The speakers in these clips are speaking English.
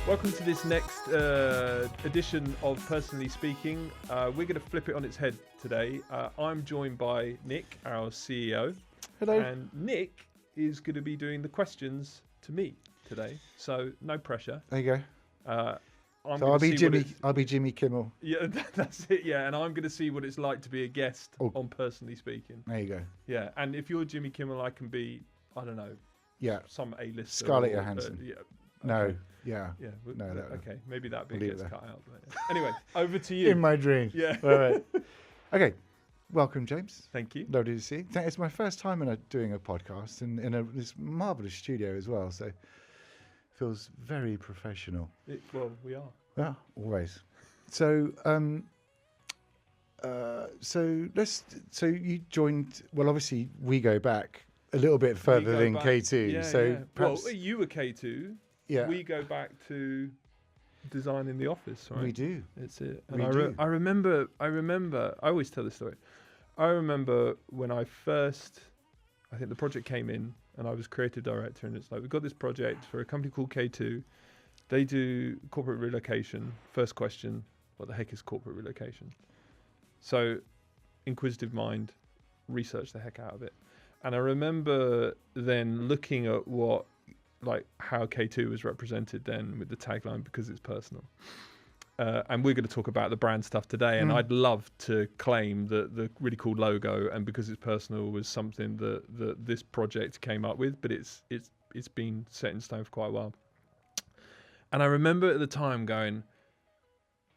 Welcome to this next edition of Personally Speaking. We're going to flip it on its head today. I'm joined by Nick, our CEO. Hello. And Nick is going to be doing the questions to me today. So no pressure. There you go. I'll be Jimmy. I'll be Jimmy Kimmel. Yeah, that's it. Yeah, and I'm going to see what it's like to be a guest on Personally Speaking. There you go. Yeah, and if you're Jimmy Kimmel, I can be, I don't know. Yeah. Some A-lister. Scarlett Johansson. Yeah. No. Okay. Yeah. Yeah. No. Okay. Maybe that bit Leave gets it cut out. But yeah. Anyway, over to you. In my dream. Yeah. All right. Okay. Welcome, James. Thank you. Lovely to see you. It's my first time doing a podcast in this marvelous studio as well. So feels very professional. Well, we are. Yeah, always. So, so you joined. Well, obviously, we go back a little bit further than K2. Yeah, so, yeah. perhaps, Well, you were K2. Yeah, we go back to design in the office, right? We do. It's it. And I remember. I always tell this story. I remember when I think the project came in, and I was creative director, and it's like, we've got this project for a company called K2. They do corporate relocation. First question, what the heck is corporate relocation? So, inquisitive mind, research the heck out of it. And I remember then looking at how K2 was represented then with the tagline, because it's personal. And we're going to talk about the brand stuff today. And I'd love to claim that the really cool logo and because it's personal was something that this project came up with, but it's been set in stone for quite a while. And I remember at the time going,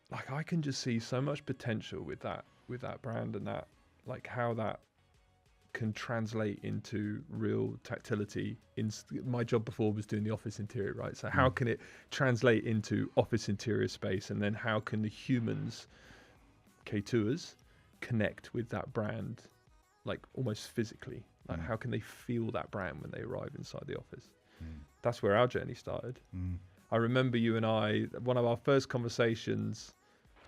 like, I can just see so much potential with that brand and that, like, how that can translate into real tactility. My job before was doing the office interior, right? So how can it translate into office interior space? And then how can the humans, K2’s, connect with that brand, like almost physically? Like how can they feel that brand when they arrive inside the office? That's where our journey started. I remember you and I, one of our first conversations,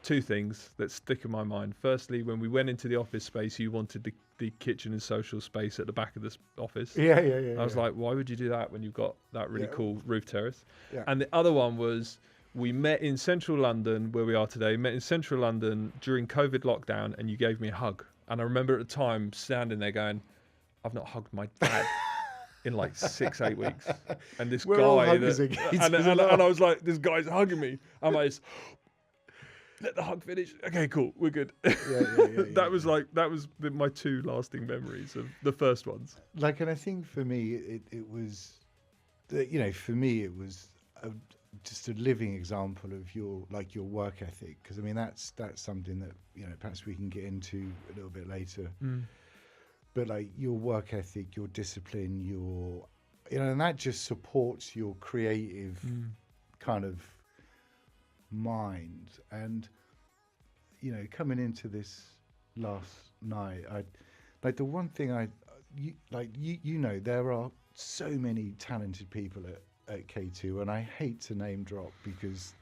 two things that stick in my mind. Firstly, when we went into the office space, you wanted the kitchen and social space at the back of this office. Yeah. I was like, why would you do that when you've got that really cool roof terrace? Yeah. And the other one was, we met in central London, where we are today, met in central London during COVID lockdown, and you gave me a hug. And I remember at the time standing there going, I've not hugged my dad in like 6-8 weeks. And this guy, and I was like, this guy's hugging me. I'm like, let the hug finish. Okay, cool, we're good. That was my two lasting memories of the first ones. Like, and I think for me, it was, for me it was just a living example of your work ethic. Because I mean, that's something that perhaps we can get into a little bit later. But like your work ethic, your discipline, and that just supports your creative kind of mind. And coming into this last night, the one thing there are so many talented people at K2, and I hate to name drop because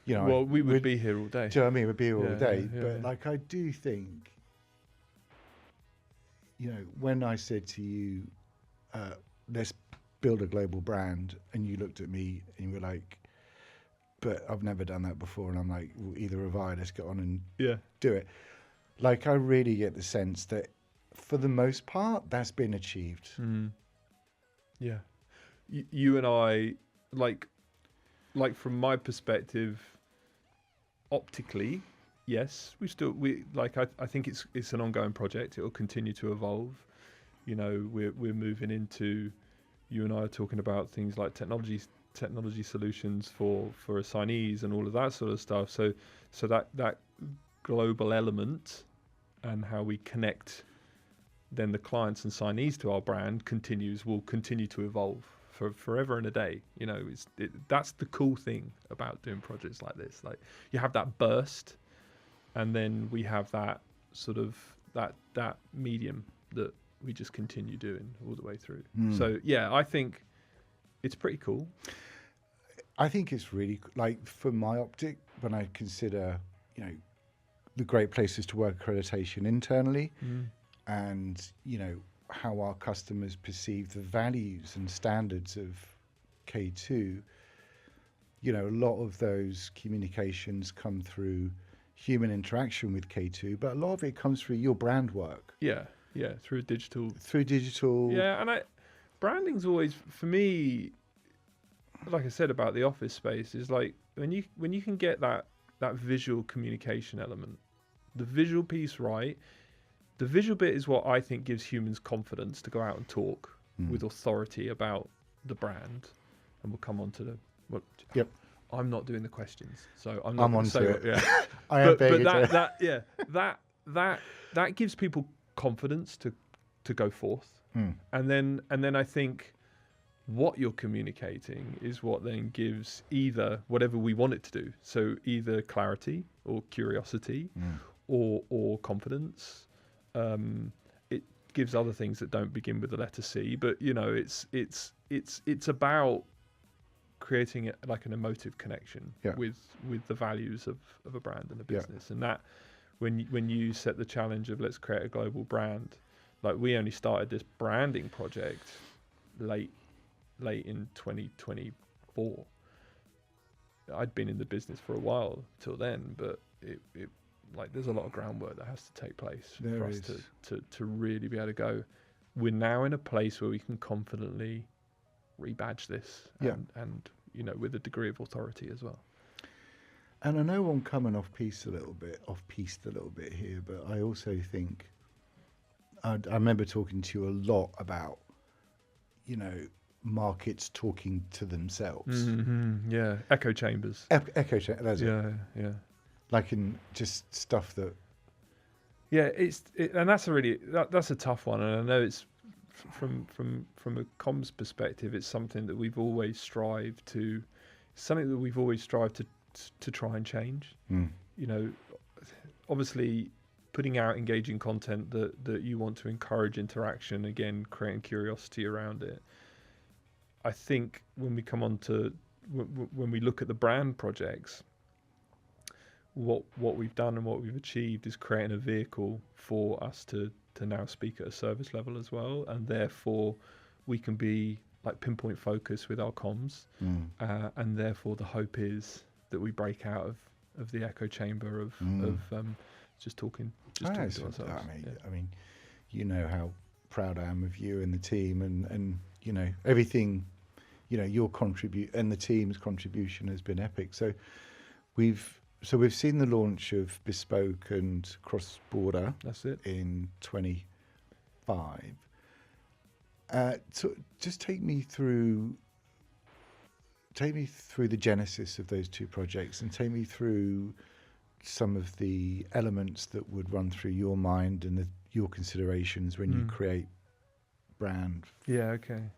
we would be here all day. Do you know what I mean? We'd be here all day. Yeah, but like, I do think, when I said to you, let's build a global brand, and you looked at me and you were like, but I've never done that before. And I'm like, well, either have I, let's get on and do it. Like, I really get the sense that for the most part, that's been achieved. Yeah. You and I, like from my perspective, optically, yes, I think it's an ongoing project. It will continue to evolve. We're moving into, you and I are talking about things like technology solutions for assignees and all of that sort of stuff. So that global element and how we connect then the clients and signees to our brand will continue to evolve for forever and a day. That's the cool thing about doing projects like this. Like, you have that burst, and then we have that sort of that medium that we just continue doing all the way through. So yeah, I think it's pretty cool. I think it's really, like, for my optic, when I consider, the great places to work accreditation internally, and, how our customers perceive the values and standards of K2, you know, a lot of those communications come through human interaction with K2, but a lot of it comes through your brand work. Yeah, through digital. Yeah, And branding's always, for me, like I said about the office space, is like when you can get that visual communication element, the visual piece right. The visual bit is what I think gives humans confidence to go out and talk with authority about the brand, and we'll come on to the. Well, Yep. I'm not doing the questions, so I'm not going to say onto what. it. Yeah, I am but that gives people confidence to go forth, and then I think what you're communicating is what then gives either whatever we want it to do. So either clarity or curiosity, or confidence. It gives other things that don't begin with the letter C, but you know, it's about creating like an emotive connection with the values of a brand and a business. And that when you set the challenge of let's create a global brand, like we only started this branding project late in 2024. I'd been in the business for a while till then, but it like there's a lot of groundwork that has to take place for us to really be able to go. We're now in a place where we can confidently rebadge this, and you know, with a degree of authority as well. And I know I'm coming off piste a little bit here, but I also think I remember talking to you a lot about, you know, markets talking to themselves. Yeah, echo chambers. Echo chambers. That's it. Yeah. Like in just stuff that. Yeah, and that's that's a tough one, and I know it's from a comms perspective, it's something that we've always strived to try and change. You know, obviously putting out engaging content that you want to encourage interaction, again creating curiosity around it. I think when we come on to when we look at the brand projects, what we've done and what we've achieved is creating a vehicle for us to now speak at a service level as well, and therefore we can be like pinpoint focus with our comms, and therefore the hope is that we break out of the echo chamber of just talking to ourselves. I mean, you know how proud I am of you and the team, and you know everything, you know, your and the team's contribution has been epic. So we've seen the launch of Bespoke and Cross Border. That's it. In 25. So just take me through the genesis of those two projects, and take me through some of the elements that would run through your mind and your considerations when you create brand. Yeah, okay.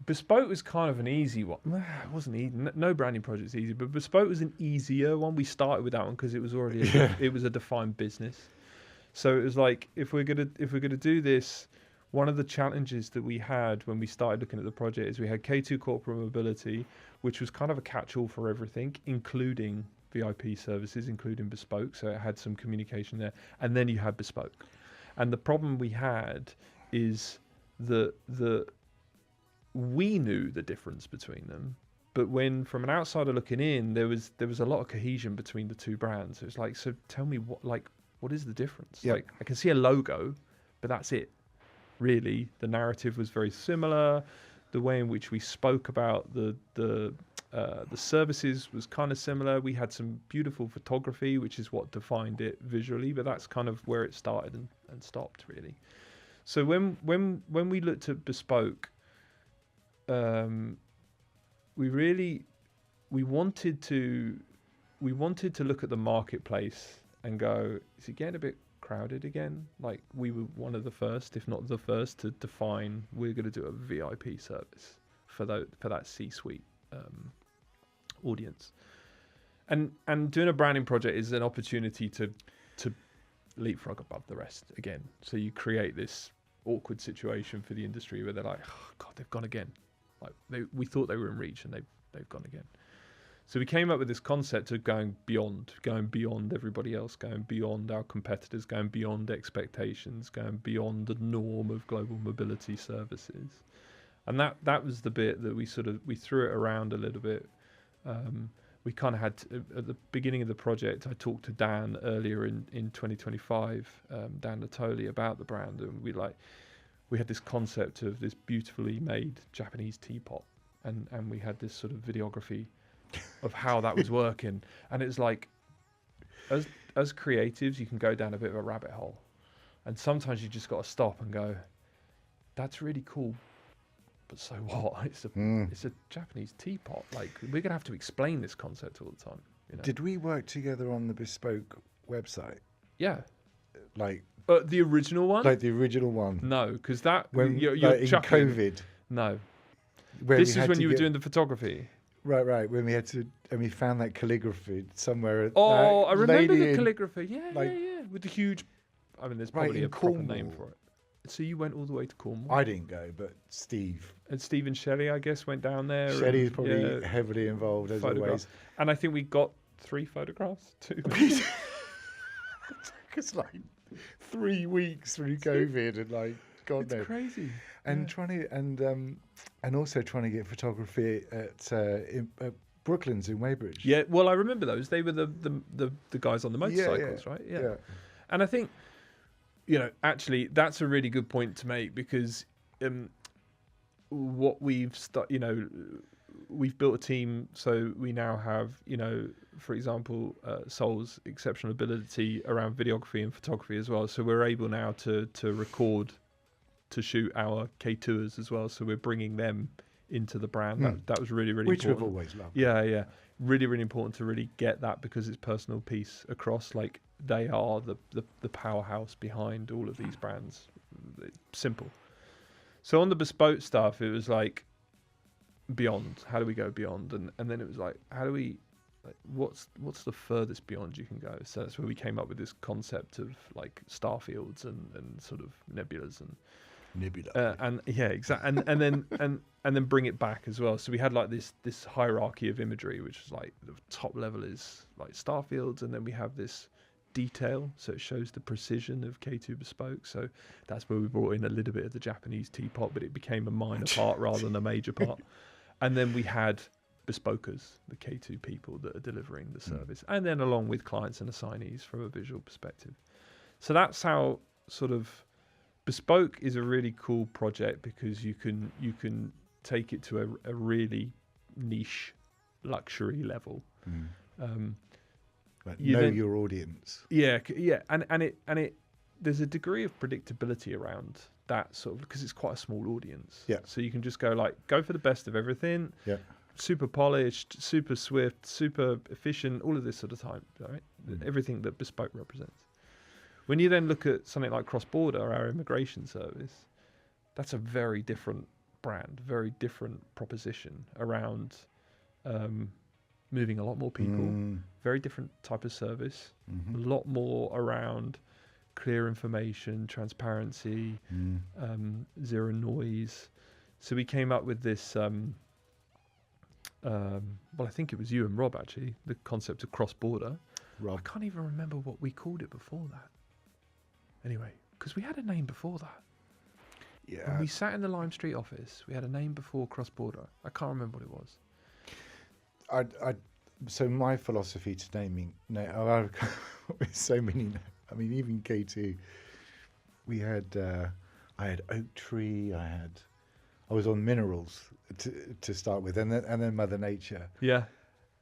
Bespoke was kind of an easy one. It wasn't easy. No branding project's easy, but Bespoke was an easier one. We started with that one because it was already it was a defined business. So it was like if we're gonna do this, one of the challenges that we had when we started looking at the project is we had K2 Corporate Mobility, which was kind of a catch-all for everything, including VIP services, including Bespoke. So it had some communication there, and then you had Bespoke, and the problem we had is that we knew the difference between them, but when from an outsider looking in, there was a lot of cohesion between the two brands. It was like, so tell me what is the difference? Yep. Like I can see a logo, but that's it. Really, the narrative was very similar. The way in which we spoke about the services was kind of similar. We had some beautiful photography, which is what defined it visually, but that's kind of where it started and stopped really. So when we looked at Bespoke, we wanted to look at the marketplace and go, is it getting a bit crowded again? Like we were one of the first, if not the first, to define we're going to do a VIP service for that C-suite audience, and doing a branding project is an opportunity to leapfrog above the rest again. So you create this awkward situation for the industry where they're like, oh God, they've gone again. Like we thought they were in reach and they've gone again. So we came up with this concept of going beyond everybody else, going beyond our competitors, going beyond expectations, going beyond the norm of global mobility services. And that was the bit that we threw it around a little bit. We kind of had at the beginning of the project. I talked to Dan earlier in 2025, Dan Natoli, about the brand, and we had this concept of this beautifully made Japanese teapot, and we had this sort of videography of how that was working, and it's like, as creatives, you can go down a bit of a rabbit hole, and sometimes you just got to stop and go, that's really cool, but so what? It's a Japanese teapot. Like, we're gonna have to explain this concept all the time. You know? Did we work together on the Bespoke website? Yeah. Like The original one? Like the original one? No, because that when you're like in chuckling. COVID. No. This is when you were doing the photography. Right. When we had to, and we found that calligraphy somewhere. Oh, I remember the in, calligraphy. Yeah, like, yeah. With the huge. I mean, there's probably a proper name for it. So you went all the way to Cornwall. I didn't go, but Steve. And Steve and Shelley, I guess, went down there. Shelley's probably heavily involved as always. And I think we got 3 photographs too. It's like 3 weeks through COVID, and like God knows. It's crazy. And and also trying to get photography at Brooklands in Weybridge. Yeah, well, I remember those. They were the guys on the motorcycles, right? Yeah. And I think, actually, that's a really good point to make, because what we've we've built a team, so we now have, for example, Sol's exceptional ability around videography and photography as well. So we're able now to record, to shoot our K2’s as well. So we're bringing them into the brand. That was really, really important. Which we've always loved. Yeah. Really, really important to really get that, because it's personal piece across. Like, they are the powerhouse behind all of these brands. Simple. So on the bespoke stuff, it was like, beyond. How do we go beyond? And then it was like, how do we, what's the furthest beyond you can go? So that's where we came up with this concept of like starfields and sort of nebulas and nebula. And yeah, exactly. And then bring it back as well. So we had like this hierarchy of imagery, which is like the top level is like starfields, and then we have this detail, so it shows the precision of K2 Bespoke. So that's where we brought in a little bit of the Japanese teapot, but it became a minor part rather than a major part. And then we had Bespokers, the K2 people that are delivering the service, and then along with clients and assignees from a visual perspective. So that's how sort of Bespoke is a really cool project, because you can take it to a really niche luxury level. Like know your audience. Yeah, and it there's a degree of predictability around that sort of, because it's quite a small audience. Yeah. So you can just go for the best of everything. Yeah. Super polished, super swift, super efficient, all of this sort of time, right? Everything that Bespoke represents. When you then look at something like Cross Border, our immigration service, that's a very different brand, very different proposition around moving a lot more people, very different type of service, a lot more around clear information, transparency, zero noise. So we came up with this, I think it was you and Rob actually, the concept of Cross Border. Rob. I can't even remember what we called it before that. Anyway, because we had a name before that. Yeah. When we sat in the Lime Street office, we had a name before Cross Border. I can't remember what it was. So my philosophy to naming, so many. I mean, even K2, we had. I had Oak Tree. I was on Minerals to start with, and then Mother Nature. Yeah.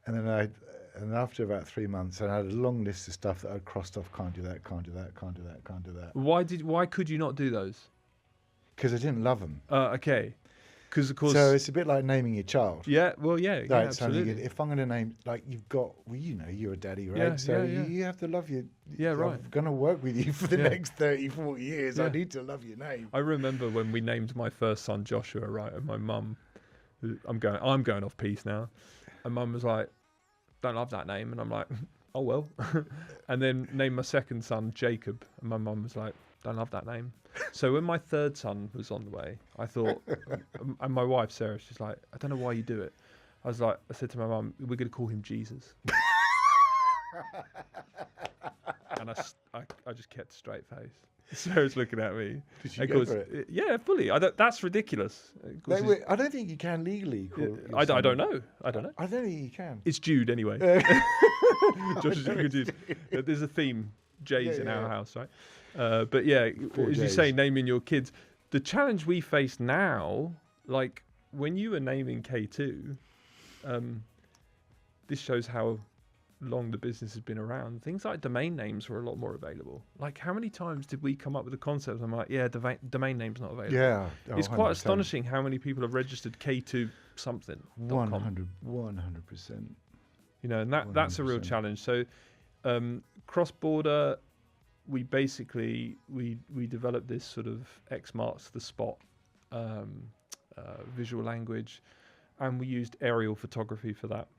And then and after about 3 months, I had a long list of stuff that I crossed off. Can't do that. Can't do that. Can't do that. Can't do that. Why could you not do those? Because I didn't love them. Okay. Because of course. So it's a bit like naming your child. Yeah. Well, yeah. Right, absolutely. If I'm going to name, like you've got, you're a daddy, right? Yeah, so yeah. you have to love your. Yeah, right. I'm going to work with you for the next 30, 40 years. Yeah. I need to love your name. I remember when we named my first son Joshua, right? And my mum, I'm going off piece now, and mum was like, "Don't love that name," and I'm like, "Oh well." And then named my second son Jacob, and my mum was like, "Don't love that name." So when my third son was on the way, I thought, and my wife Sarah, she's like, "I don't know why you do it." I said to my mum, "We're going to call him Jesus." and I just kept a straight face. Sarah's looking at me. Did you Of go course, for it? yeah, fully. That's ridiculous. Of course I don't think you can legally call your I son- don't know. I don't know. I don't think you can. It's Jude anyway. Josh is a Jude. There's a theme. J's Yeah, in yeah, our yeah. house, right? But yeah, 4 as you Js. say, naming your kids. The challenge we face now, like when you were naming K2, this shows how long the business has been around. Things like domain names were a lot more available. Like how many times did we come up with a concept? I'm like, yeah, domain name's not available. Yeah. It's quite astonishing how many people have registered K2 something. 100%. You know, and that's a real 100%. challenge. So cross-border, we basically we developed this sort of X marks the spot visual language, and we used aerial photography for that.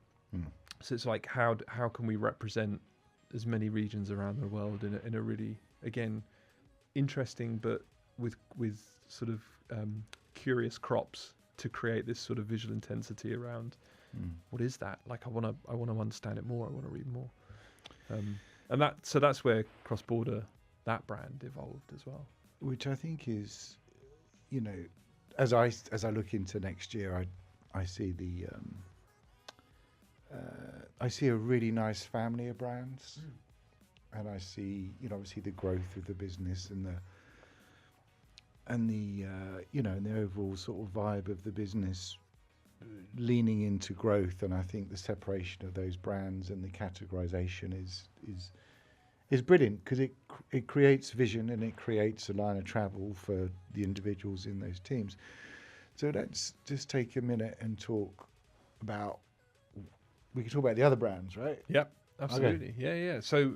So it's like how can we represent as many regions around the world in a really, again, interesting but with sort of curious crops to create this sort of visual intensity around what is that? Like I want to understand it more. I want to read more. And that's where cross-border, that brand evolved as well. Which I think is, you know, as I look into next year, I see I see a really nice family of brands, and I see, you know, obviously the growth of the business and the you know, and the overall sort of vibe of the business leaning into growth. And I think the separation of those brands and the categorization is brilliant, because it creates vision and it creates a line of travel for the individuals in those teams. So let's just take a minute and talk about. We can talk about the other brands, right? Yep, absolutely. Okay. Yeah. So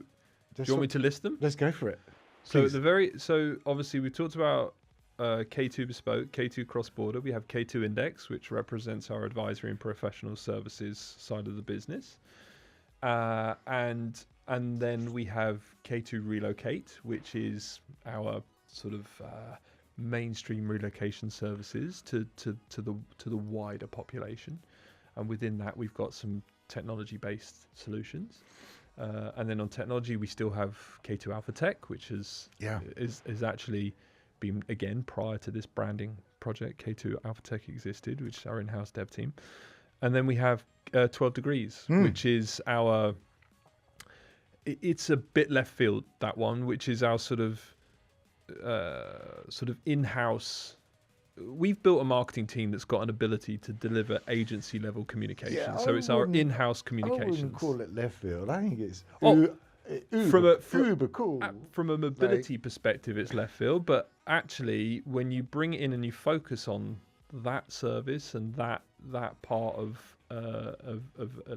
do you want me to list them? Let's go for it. So so obviously we talked about K2 Bespoke, K2 Cross-Border. We have K2 Indx, which represents our advisory and professional services side of the business, and then we have K2 Relocate, which is our sort of mainstream relocation services to the wider population, and within that we've got some technology-based solutions, and then on technology we still have K2 AlphaTech, which is actually been, again, prior to this branding project, K2 AlphaTech existed, which is our in-house dev team, and then we have 12 Degrees, which is our. It's a bit left field, that one, which is our sort of in-house. We've built a marketing team that's got an ability to deliver agency level communication. Yeah, so it's our in-house communications. I wouldn't call it left field. I think it's uber cool. From a mobility perspective, it's left field. But actually, when you bring it in and you focus on that service and that part of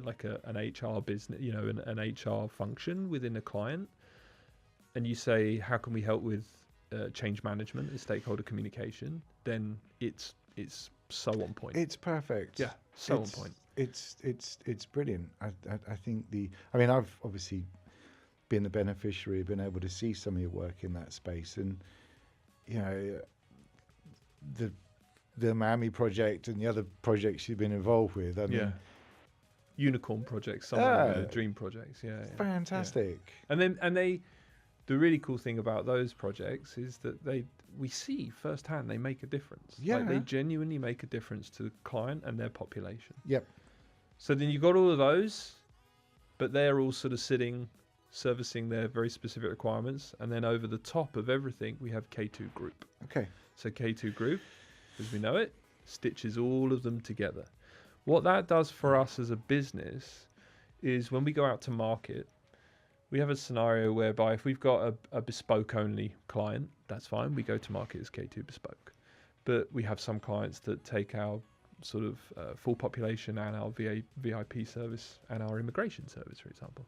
like an HR business, you know, an HR function within a client, and you say, how can we help with change management and stakeholder communication, then it's so on point. It's perfect. Yeah, on point. It's brilliant. I think I've obviously been the beneficiary of being able to see some of your work in that space, and you know, the Miami project and the other projects you've been involved with. I mean, unicorn projects, some of them, dream projects. Yeah, fantastic. Yeah. And the really cool thing about those projects is that we see firsthand they make a difference. Yeah. Like they genuinely make a difference to the client and their population. Yep. So then you've got all of those, but they're all sort of servicing their very specific requirements. And then over the top of everything, we have K2 Group. Okay. So K2 Group, as we know it, stitches all of them together. What that does for us as a business is when we go out to market, we have a scenario whereby if we've got a bespoke only client, that's fine. We go to market as K2 Bespoke. But we have some clients that take our sort of full population and our VIP service and our immigration service, for example.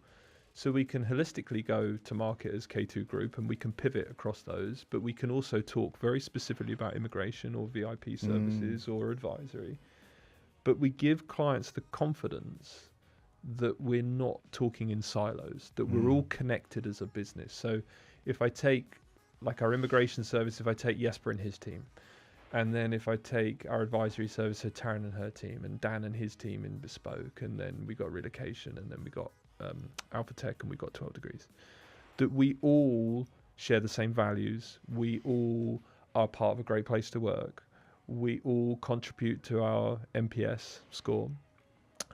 So we can holistically go to market as K2 Group, and we can pivot across those, but we can also talk very specifically about immigration or VIP services or advisory. But we give clients the confidence that we're not talking in silos, that we're all connected as a business. So if I take like our immigration service, if I take Jesper and his team, and then if I take our advisory service, so Taryn and her team, and Dan and his team in Bespoke, and then we got Relocation, and then we got AlphaTech, and we got 12 Degrees. that we all share the same values. We all are part of a great place to work. We all contribute to our NPS score,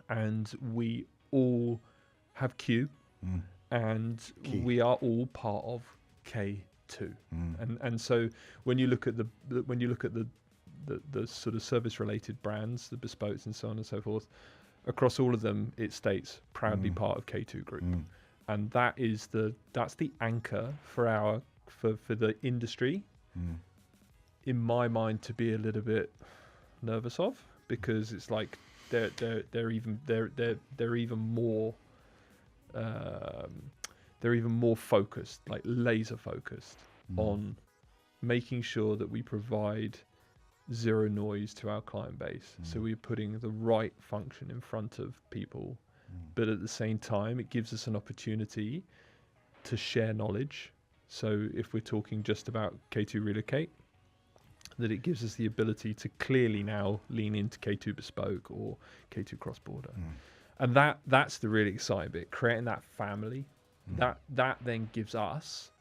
and we all have Q, and Key. we are all part of K2. And so when you look at the sort of service related brands, the Bespokes and so on and so forth, across all of them it states proudly part of K2 Group. And that's the anchor for the industry, in my mind, to be a little bit nervous of, because it's like they're even more focused, like laser focused on making sure that we provide zero noise to our client base. So we're putting the right function in front of people, but at the same time it gives us an opportunity to share knowledge. So if we're talking just about K2 Relocate, that it gives us the ability to clearly now lean into K2 Bespoke or K2 Cross Border. And that's the really exciting bit, creating that family. That then gives us,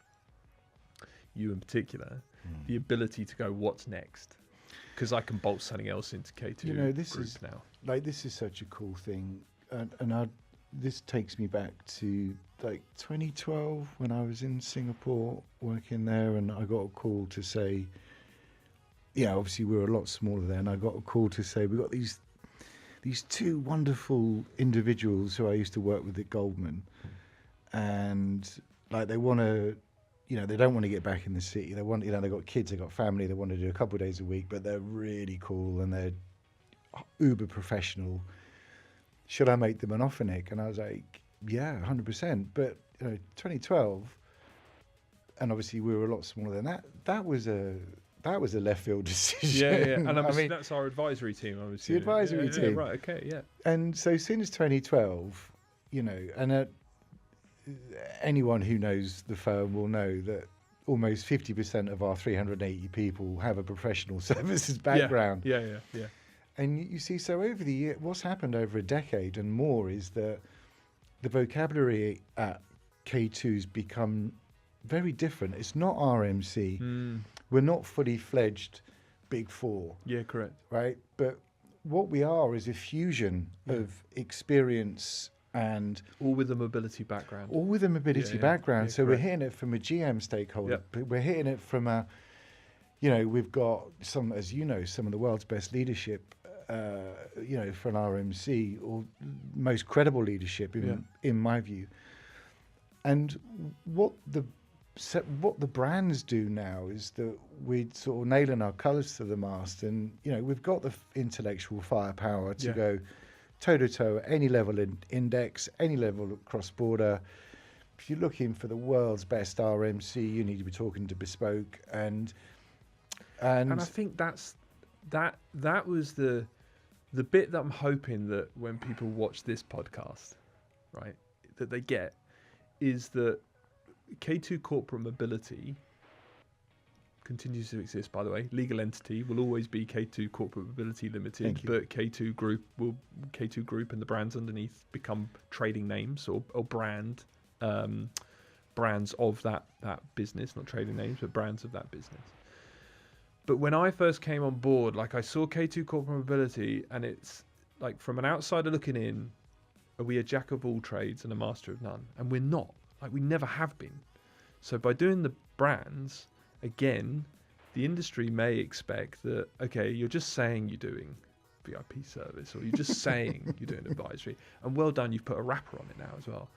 you in particular, the ability to go, what's next? Because I can bolt something else into K2 Group now. Like, this is such a cool thing, and this takes me back to like 2012 when I was in Singapore working there, and I got a call to say, obviously we were a lot smaller then. I got a call to say we got these two wonderful individuals who I used to work with at Goldman, and like they want to. They don't want to get back in the city. They want, they've got kids, they've got family. They want to do a couple of days a week, but they're really cool and they're uber professional. Should I make them an offer, Nick? And I was like, yeah, 100%. But 2012, and obviously we were a lot smaller than that. That was a left field decision. Yeah. And I mean, that's our advisory team. Obviously, the advisory team. Yeah, right. Okay. Yeah. And so since 2012, and anyone who knows the firm will know that almost 50% of our 380 people have a professional services background. Yeah. And you see, so over the year, what's happened over a decade and more is that the vocabulary at K2's become very different. It's not RMC. We're not fully fledged Big Four. Yeah, correct. Right? But what we are is a fusion of experience and all with a mobility background. Background. So correct. we're hitting it from a GM stakeholder. But we're hitting it from a, we've got some of the world's best leadership, for an RMC, or most credible leadership in my view. And what the brands do now is that we're sort of nailing our colours to the mast, and we've got the intellectual firepower to go toe-to-toe at any level in Indx, any level at Cross Border. If you're looking for the world's best RMC, you need to be talking to Bespoke, and I think that was the bit that I'm hoping that when people watch this podcast, right, that they get, is that K2 Corporate Mobility continues to exist, by the way. Legal entity will always be K2 Corporate Mobility Limited, but K2 Group and the brands underneath become trading names or brands of that business, not trading names, but brands of that business. But when I first came on board, like, I saw K2 Corporate Mobility, and it's like, from an outsider looking in, are we a jack of all trades and a master of none? And we're not. Like, we never have been. So by doing the brands, again, the industry may expect that, okay, you're just saying you're doing VIP service, or you're just saying you're doing advisory, and well done, you've put a wrapper on it now as well.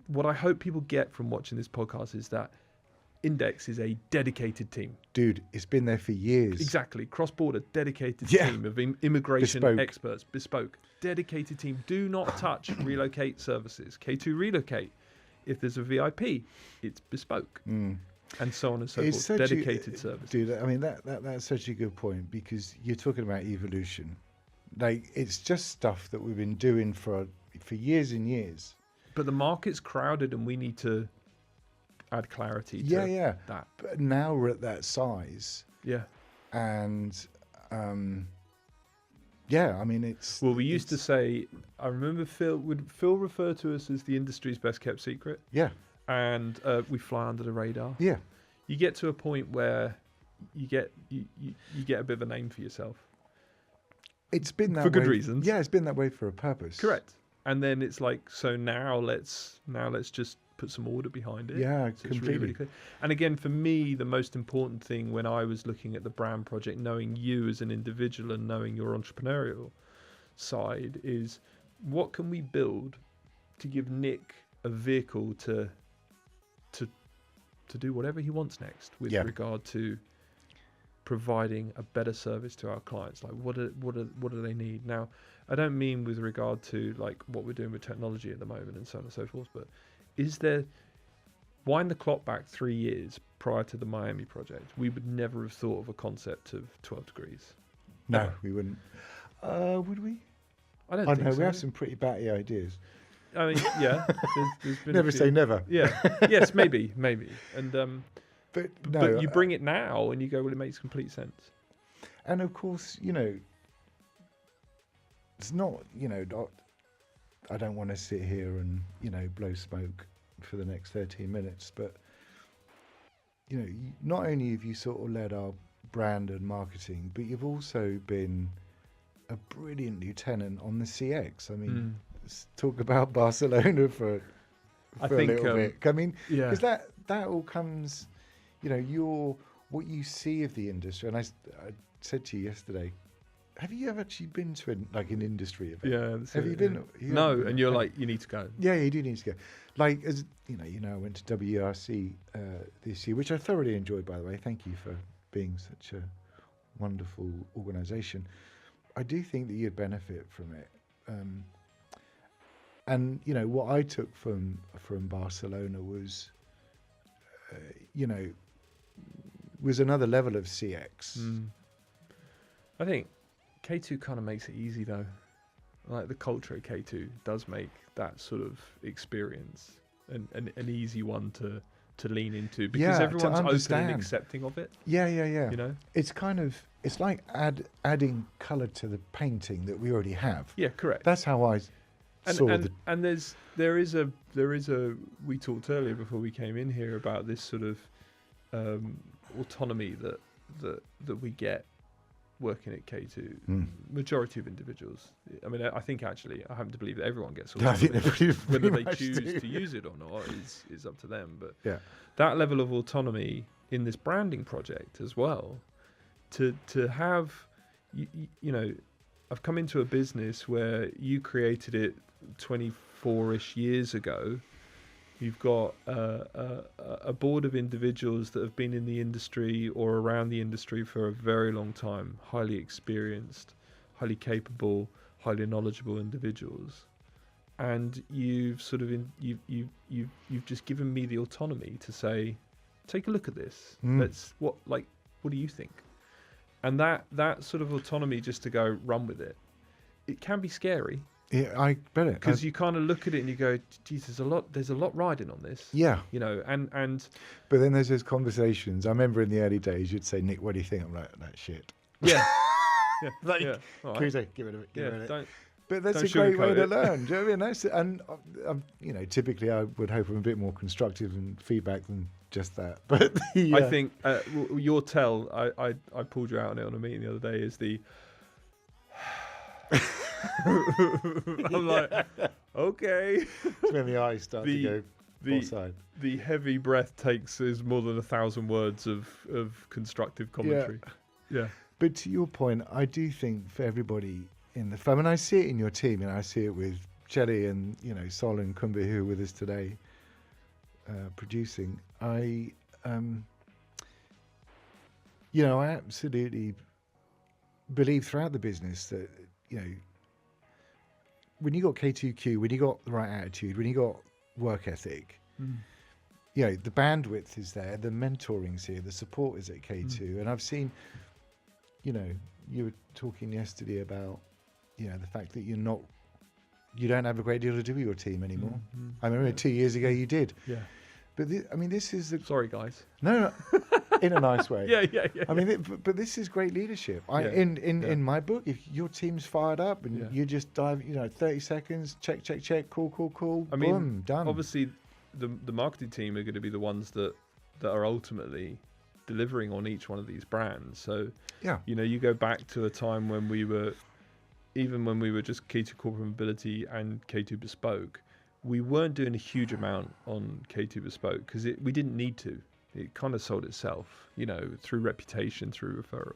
What I hope people get from watching this podcast is that Indx is a dedicated team. Dude, it's been there for years. Exactly. Cross-border, dedicated team of immigration Bespoke. experts. Bespoke. Dedicated team. Do not touch relocate services. K2 Relocate. If there's a VIP, it's Bespoke. And so on and so forth. Dedicated service. Dude, I mean, that's such a good point, because you're talking about evolution. Like, it's just stuff that we've been doing for years and years. But the market's crowded, and we need to add clarity to that. But now we're at that size. Yeah. And Yeah, I mean, it's... Well, we used to say, I remember Phil refer to us as the industry's best kept secret. Yeah. And we fly under the radar. Yeah. You get to a point where you get a bit of a name for yourself. It's been that for way. good reasons. Yeah, it's been that way for a purpose. Correct. And then it's like, so now let's just put some order behind it. Yeah, so completely. It's really, really clear. And again, for me, the most important thing when I was looking at the brand project, knowing you as an individual and knowing your entrepreneurial side, is what can we build to give Nick a vehicle to do whatever he wants next with regard to providing a better service to our clients. Like what do they need? Now, I don't mean with regard to like what we're doing with technology at the moment and so on and so forth, but is there, wind the clock back 3 years prior to the Miami project, we would never have thought of a concept of 12 degrees. No, Ever. we wouldn't. Would we? I don't I think know, so. we have some pretty batty ideas. I mean, yeah. There's been Never a few. say never. Yeah. Yes, maybe. And But no, but you bring it now and you go, well, it makes complete sense. And of course, it's not, I don't want to sit here and, blow smoke for the next 13 minutes, but, not only have you sort of led our brand and marketing, but you've also been a brilliant lieutenant on the CX. I mean, let's talk about Barcelona for I a think, little bit. I mean, yeah. because that all comes, what you see of the industry. And I said to you yesterday, have you ever actually been to an industry event? Yeah. Have you been? Yeah. No, and you're like, you need to go. Yeah, you do need to go. Like, as I went to WRC this year, which I thoroughly enjoyed, by the way. Thank you for being such a wonderful organisation. I do think that you'd benefit from it. And what I took from Barcelona was, was another level of CX. I think K2 kind of makes it easy though. Like the culture at K2 does make that sort of experience an easy one to lean into because everyone's open and accepting of it. Yeah. It's like adding colour to the painting that we already have. Yeah, correct. That's how I saw it. And there is a we talked earlier before we came in here about this sort of autonomy that we get working at K2. Majority of individuals, I mean, I think actually I happen to believe that everyone gets autonomy. Whether they choose to use it or not is up to them, but that level of autonomy in this branding project as well, to have I've come into a business where you created it 24-ish years ago. You've got a board of individuals that have been in the industry or around the industry for a very long time, highly experienced, highly capable, highly knowledgeable individuals, and you've sort of you've just given me the autonomy to say, take a look at this. What do you think? And that sort of autonomy just to go run with it, it can be scary. Yeah, I bet it. Because you kind of look at it and you go, geez, there's a lot riding on this. Yeah. And But then there's those conversations. I remember in the early days, you'd say, Nick, what do you think? I'm like, that shit. Yeah. Like, yeah. All can we right. say, get rid of it, get rid of it. But that's don't a great way sugarcoat to it. learn. Do you know what I mean? And typically I would hope for a bit more constructive and feedback than just that. But I think your tell, I pulled you out on it on a meeting the other day, is the... I'm like, okay. It's when the eyes start to go offside. The heavy breath takes is more than 1,000 words of constructive commentary. Yeah. But to your point, I do think for everybody in the firm, and I see it in your team, and I see it with Shelley and Sol and Kumbi who are with us today, producing. I absolutely believe throughout the business that when you got K2Q, when you got the right attitude, when you got work ethic, the bandwidth is there, the mentoring's here, the support is at K2, and I've seen. You were talking yesterday about, the fact that you don't have a great deal to do with your team anymore. I remember 2 years ago you did. Yeah. But I mean, this is the Sorry, guys. no, in a nice way. Yeah. I mean, but this is great leadership. In my book, if your team's fired up and you just dive, 30 seconds, check, cool, I boom, mean, done. obviously, the marketing team are going to be the ones that are ultimately delivering on each one of these brands. So, you go back to a time when we were just K2 Corporate Mobility and K2 Bespoke, we weren't doing a huge amount on K2 Bespoke because we didn't need to. It kind of sold itself, through reputation, through referral.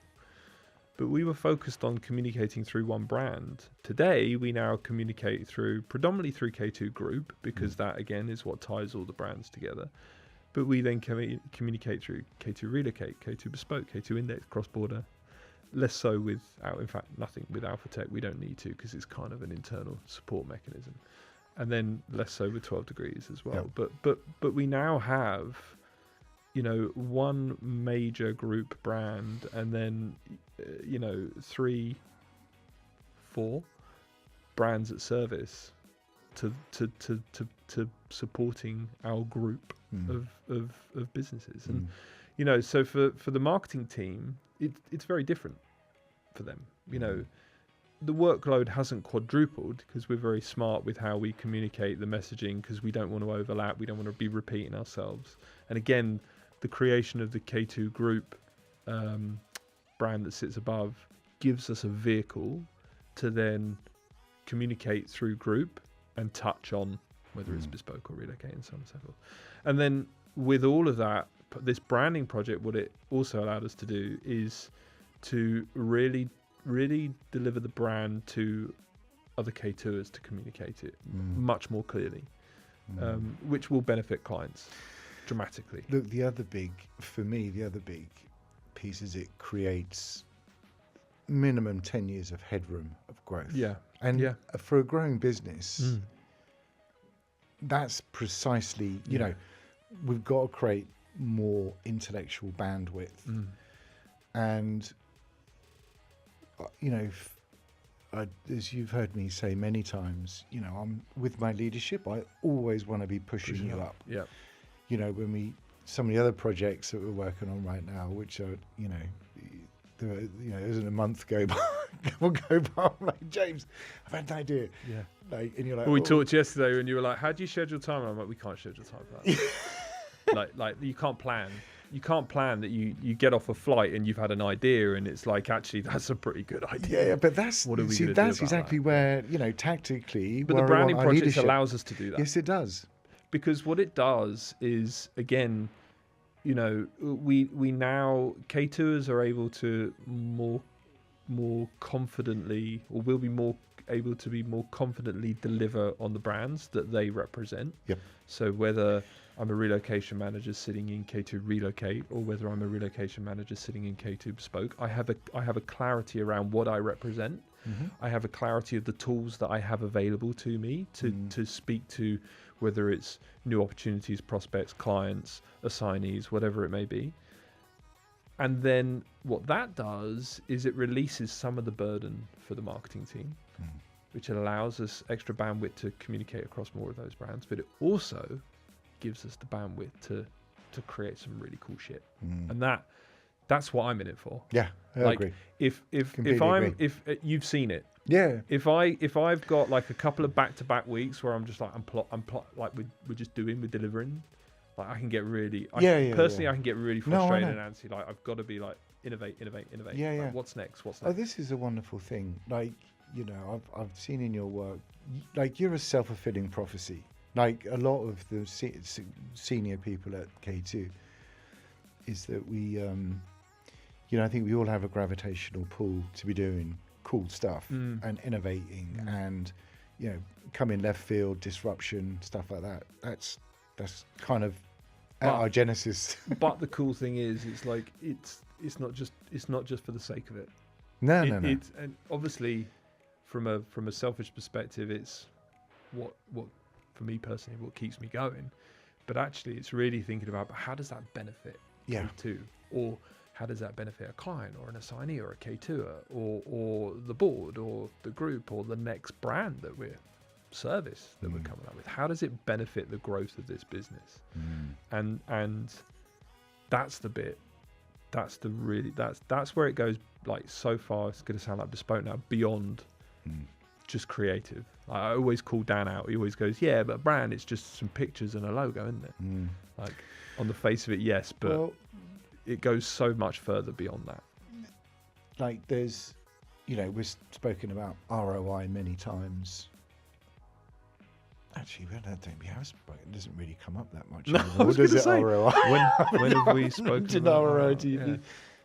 But we were focused on communicating through one brand. Today, we now communicate predominantly through K2 Group, because that, again, is what ties all the brands together. But we then communicate through K2 Relocate, K2 Bespoke, K2 Indx, cross-border. Less so in fact, nothing with AlphaTech. We don't need to because it's kind of an internal support mechanism. And then less so with 12 Degrees as well. Yep. But we now have, one major group brand, and then, 3, 4 brands at service to supporting our group of businesses. And, so for the marketing team, it's very different for them. The workload hasn't quadrupled because we're very smart with how we communicate the messaging, because we don't want to overlap. We don't want to be repeating ourselves. And again, the creation of the K2 Group brand that sits above gives us a vehicle to then communicate through group and touch on whether it's Bespoke or Relocate and so on and so forth. And then with all of that, this branding project, what it also allowed us to do is to really deliver the brand to other K2's to communicate it much more clearly, which will benefit clients dramatically. Look, the other big piece is it creates minimum 10 years of headroom of growth. Yeah. And for a growing business, that's precisely, we've got to create more intellectual bandwidth. And, as you've heard me say many times, I'm with my leadership, I always want to be pushing you up. Yeah. When some of the other projects that we're working on right now, which are, there isn't a month go by, I'm like, James, I've had an idea. Yeah. And you're like, well, we talked yesterday and you were like, how do you schedule time? And I'm like, we can't schedule time for that. like you can't plan. You can't plan that you get off a flight and you've had an idea and it's like, actually, that's a pretty good idea. Yeah, but that's exactly where, tactically. But the branding project allows us to do that. Yes, it does. Because what it does is, again, we now, K2's are able to more confidently, or will be more able to be more confidently deliver on the brands that they represent. Yep. So whether I'm a relocation manager sitting in K2 Relocate, or whether I'm a relocation manager sitting in K2 Bespoke, I have a clarity around what I represent. I have a clarity of the tools that I have available to me to speak to, whether it's new opportunities, prospects, clients, assignees, whatever it may be. And then what that does is it releases some of the burden for the marketing team, which allows us extra bandwidth to communicate across more of those brands. But it also gives us the bandwidth to create some really cool shit. And that's what I'm in it for. Yeah, I agree. If you've seen it. Yeah. If I've got like a couple of back-to-back weeks where I'm just like like we're just delivering, like I can get really I can get really frustrated and antsy. Like I've got to be like innovate. Yeah, like, what's next? Oh, this is a wonderful thing. Like, I've seen in your work, like you're a self-fulfilling prophecy. Like a lot of the senior people at K2 is that we, I think we all have a gravitational pull to be doing cool stuff and innovating and, come in left field, disruption, stuff like that. That's kind of our genesis. But the cool thing is, it's like it's not just for the sake of it. No. It's, and obviously, from a selfish perspective, it's what for me personally, what keeps me going. But actually, it's really thinking about how does that benefit K2, or how does that benefit a client or an assignee or a K2er or the board or the group or the next brand that we're service that we're coming up with? How does it benefit the growth of this business? And that's the bit. That's where it goes. Like, so far, it's going to sound like Bespoke now, beyond just creative. I always call Dan out. He always goes, yeah, but brand, it's just some pictures and a logo, isn't it? Like, on the face of it, yes, but it goes so much further beyond that. Like, there's, we've spoken about ROI many times. Actually, I don't think we have spoken. It doesn't really come up that much. No, anymore, does it? ROI. When have we spoken about ROI? Yeah.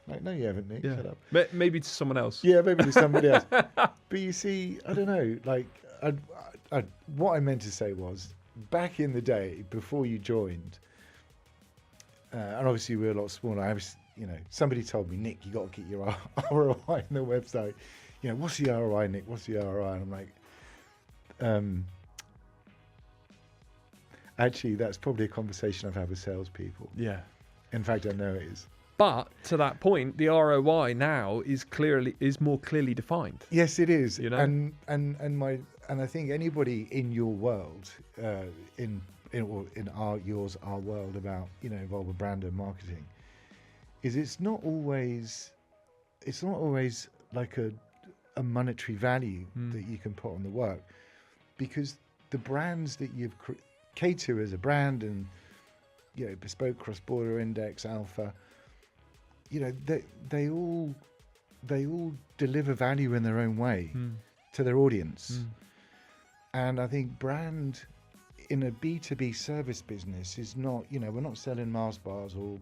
Like, no, you haven't, Nick. Yeah. Shut up. Maybe to someone else. Yeah, maybe to somebody else. But you see, I don't know. Like, what I meant to say was, back in the day, before you joined, and obviously we were a lot smaller. I was, somebody told me, Nick, you got to get your ROI on the website. What's the ROI, Nick? What's the ROI? And I'm like, actually, that's probably a conversation I've had with salespeople. Yeah. In fact, I know it is. But to that point, the ROI now is more clearly defined. Yes, it is. And I think anybody in your world, in our world about involved with brand and marketing, it's not always like a monetary value that you can put on the work, because the brands that you've K2 as a brand, and Bespoke, Cross Border, Indx, Alpha. They all deliver value in their own way to their audience. And I think brand in a B2B service business is not, we're not selling Mars bars or,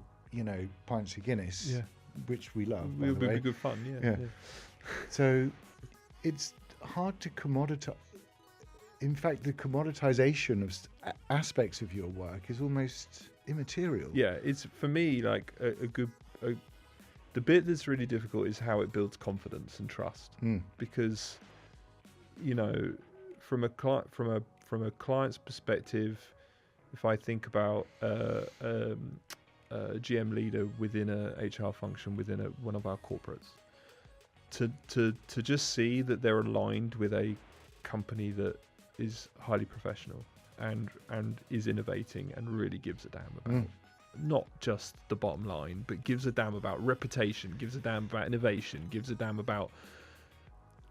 pints of Guinness, which we love. It would be good fun, yeah. So it's hard to commoditize. In fact, the commoditization of aspects of your work is almost immaterial. Yeah, it's, for me, like the bit that's really difficult is how it builds confidence and trust, because from a client's perspective, if I think about a GM leader within a HR function within one of our corporates, to just see that they're aligned with a company that is highly professional and is innovating and really gives a damn about not just the bottom line, but gives a damn about reputation, gives a damn about innovation, gives a damn about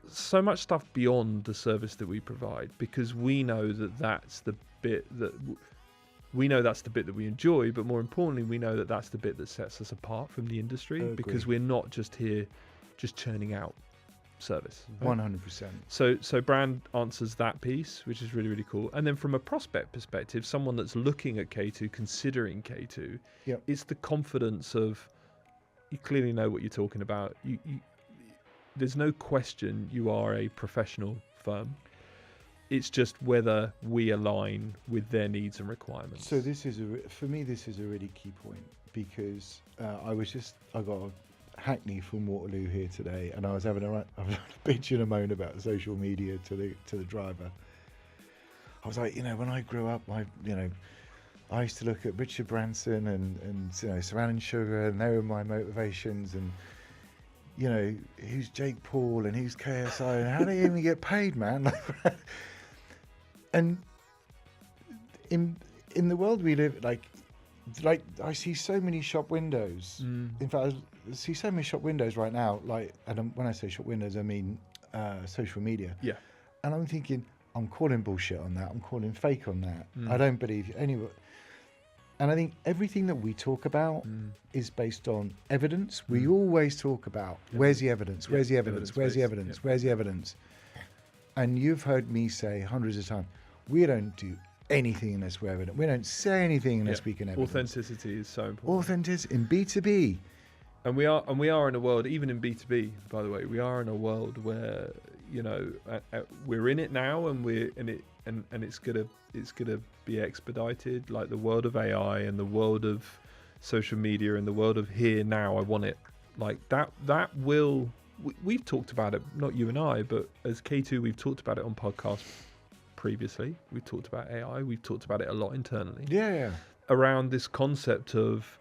so much stuff beyond the service that we provide, because we know that's the bit that we enjoy, but more importantly, we know that that's the bit that sets us apart from the industry, because we're not just here just churning out service. 100%. So brand answers that piece, which is really, really cool. And then from a prospect perspective, someone that's looking at K2, considering K2, it's the confidence of, you clearly know what you're talking about. You there's no question you are a professional firm. It's just whether we align with their needs and requirements. So for me, this is a really key point, because I got a Hackney from Waterloo here today, and I was having a bitch and a moan about social media to the driver. I was like, when I grew up, I used to look at Richard Branson and Saran and Sugar, and they were my motivations, and who's Jake Paul and who's KSI, and how do they even get paid, man? And in the world we live, like I see so many shop windows. In fact, I see so many shop windows right now. And when I say shop windows, I mean social media. Yeah. And I'm thinking, I'm calling bullshit on that. I'm calling fake on that. I don't believe anyone. And I think everything that we talk about is based on evidence. We always talk about where's the evidence? Where's the evidence? Where's the evidence? Where's the evidence? And you've heard me say hundreds of times, we don't do anything unless we're evident. We don't say anything unless we can evidence. Authenticity is so important. Authenticity in B2B. And we are in a world, even in B2B, by the way, we are in a world where we're in it now, and it's gonna be expedited, like the world of AI and the world of social media and the world of here now. I want it like that. That will. We've talked about it, not you and I, but as K2, we've talked about it on podcasts previously. We've talked about AI. We've talked about it a lot internally. Yeah. Around this concept of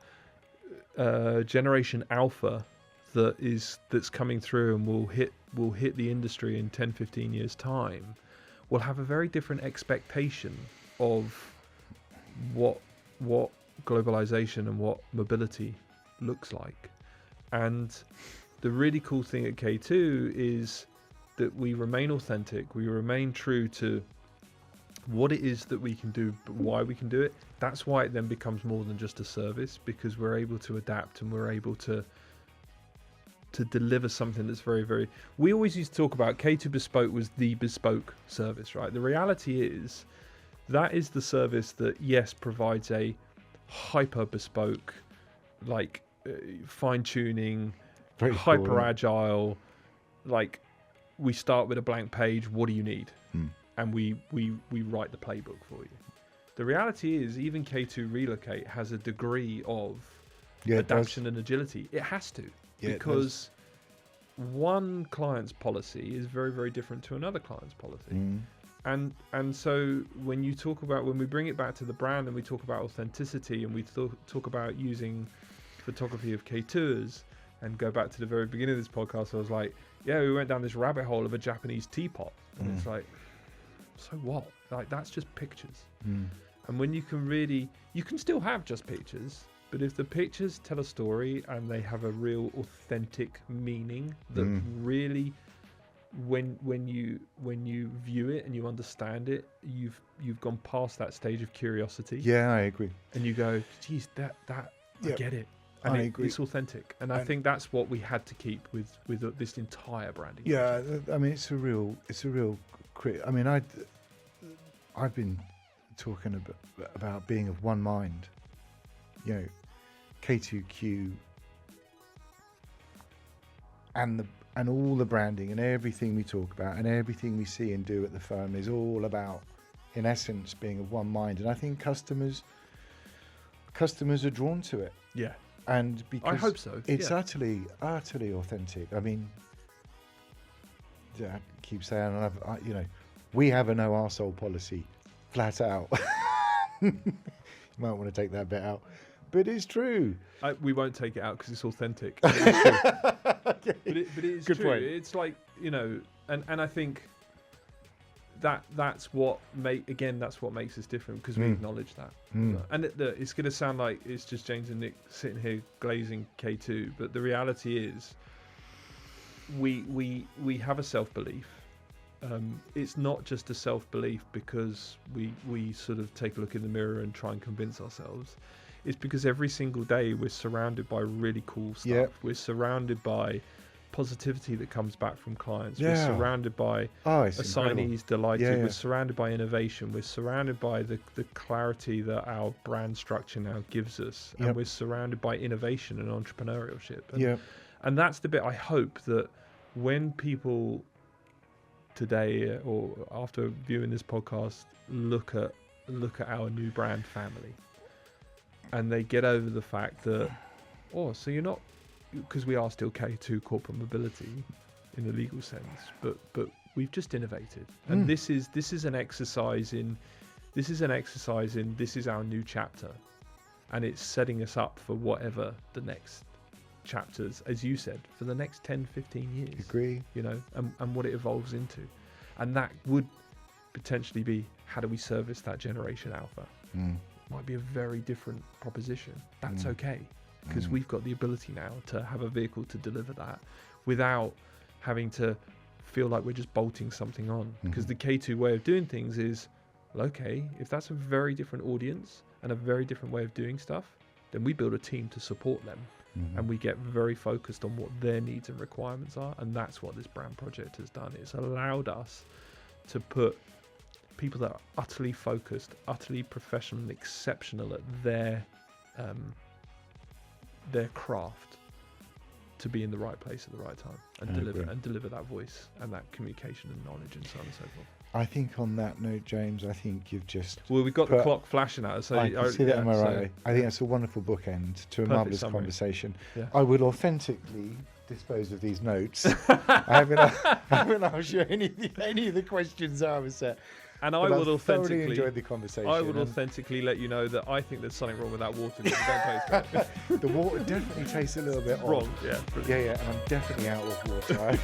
generation alpha that's coming through and will hit the industry in 10-15 years time, will have a very different expectation of what globalization and what mobility looks like. And the really cool thing at K2 is that we remain authentic, we remain true to what it is that we can do, but why we can do it. That's why it then becomes more than just a service, because we're able to adapt and we're able to deliver something that's very, very... We always used to talk about K2 Bespoke was the bespoke service, right? The reality is that is the service that, yes, provides a hyper bespoke, like fine-tuning, Very hyper cool, agile, like we start with a blank page, what do you need? And we write the playbook for you. The reality is even K2 Relocate has a degree of adaptation and agility. It has to, because one client's policy is very, very different to another client's policy. And so when you talk about, when we bring it back to the brand and we talk about authenticity and we talk about using photography of K2’s, and go back to the very beginning of this podcast, I was like, yeah, we went down this rabbit hole of a Japanese teapot. And it's like, so what? Like, that's just pictures. And when you can really, you can still have just pictures, but if the pictures tell a story and they have a real authentic meaning that really, when you view it and you understand it, you've gone past that stage of curiosity. Yeah, I agree. And you go, geez, that I get it. And I agree. It's authentic, and I think that's what we had to keep with this entire branding. Yeah, I mean, it's a real. I mean, I've been talking about being of one mind. You know, K2Q and all the branding and everything we talk about and everything we see and do at the firm is all about, in essence, being of one mind. And I think customers are drawn to it. Yeah. And because I hope so. It's utterly authentic. I mean, I keep saying, we have a no arsehole policy, flat out. You might want to take that bit out, but it's true. We won't take it out because it's authentic. But it is Good true. point. It's like, and I think that's what makes us different, because we acknowledge that. And it's going to sound like it's just James and Nick sitting here glazing K2, but the reality is we have a self-belief. It's not just a self-belief because we sort of take a look in the mirror and try and convince ourselves. It's because every single day we're surrounded by really cool stuff. Yep. We're surrounded by positivity that comes back from clients. Yeah. We're surrounded by assignees delighted. We're surrounded by innovation. We're surrounded by the clarity that our brand structure now gives us. And we're surrounded by innovation and entrepreneurship. And that's the bit I hope that when people today or after viewing this podcast look at our new brand family, and they get over the fact that, so you're not, because we are still K2 corporate mobility in the legal sense, but we've just innovated, and this is an exercise in this is our new chapter, and it's setting us up for whatever the next chapters, as you said, for the next 10-15 years. Agree. And what it evolves into, and that would potentially be, how do we service that generation alpha? Might be a very different proposition. That's okay, because we've got the ability now to have a vehicle to deliver that without having to feel like we're just bolting something on. Because the K2 way of doing things is, okay, if that's a very different audience and a very different way of doing stuff, then we build a team to support them. And we get very focused on what their needs and requirements are. And that's what this brand project has done. It's allowed us to put people that are utterly focused, utterly professional and exceptional at their craft to be in the right place at the right time and deliver that voice and that communication and knowledge and so on and so forth. I think on that note, James, I think you've just... Well, we've got the clock flashing at us. So I can see that on my right. I think that's a wonderful bookend to a marvellous conversation. Yeah. I will authentically dispose of these notes. I haven't asked you any of the that I was set. And I would authentically enjoyed the conversation. I would authentically let you know that I think there's something wrong with that water. Don't taste it. The water definitely tastes a little bit wrong. Odd. Yeah. Yeah, and I'm definitely out of water.